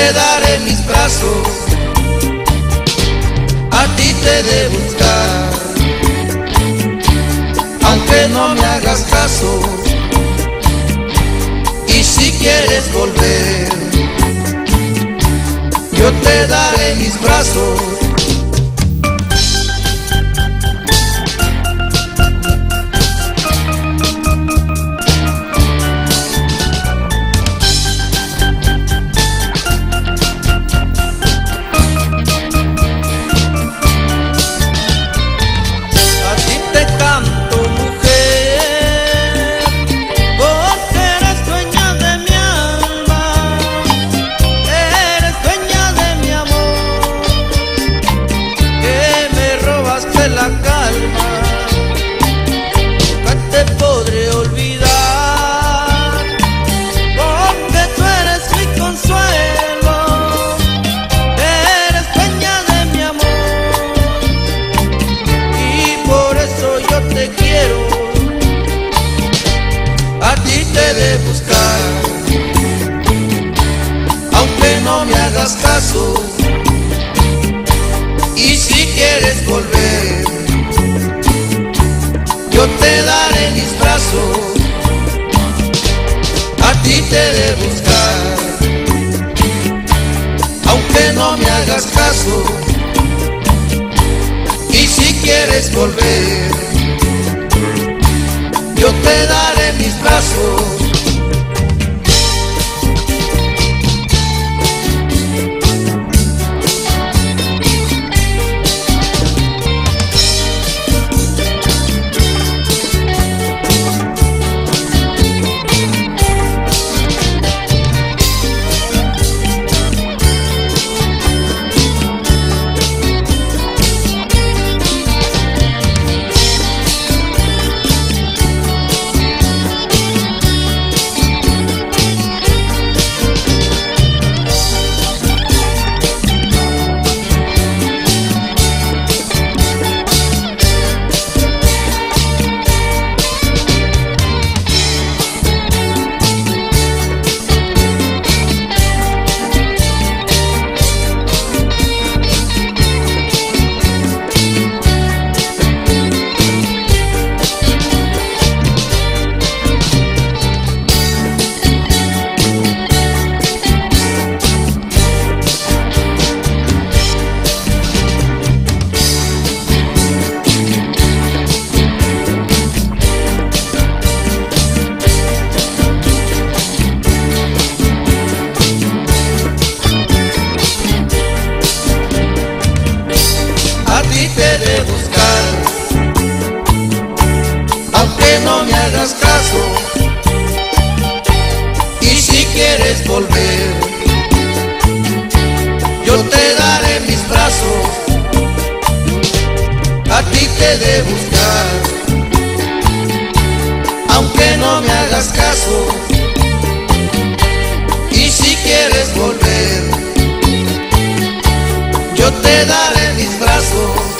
te daré mis brazos, a ti te de buscar, aunque no me hagas caso. Y si quieres volver, yo te daré mis brazos. La calma, nunca te podré olvidar, porque tú eres mi consuelo, eres dueña de mi amor, y por eso yo te quiero, a ti te de buscar, aunque no me hagas caso. Y si quieres volver, yo te daré mis brazos, a ti te de buscar, aunque no me hagas caso. Y si quieres volver, yo te daré mis brazos. Te de buscar, aunque no me hagas caso. Y si quieres volver, yo te daré mis brazos, a ti te de buscar, aunque no me hagas caso. Y si quieres volver, yo te daré mis brazos.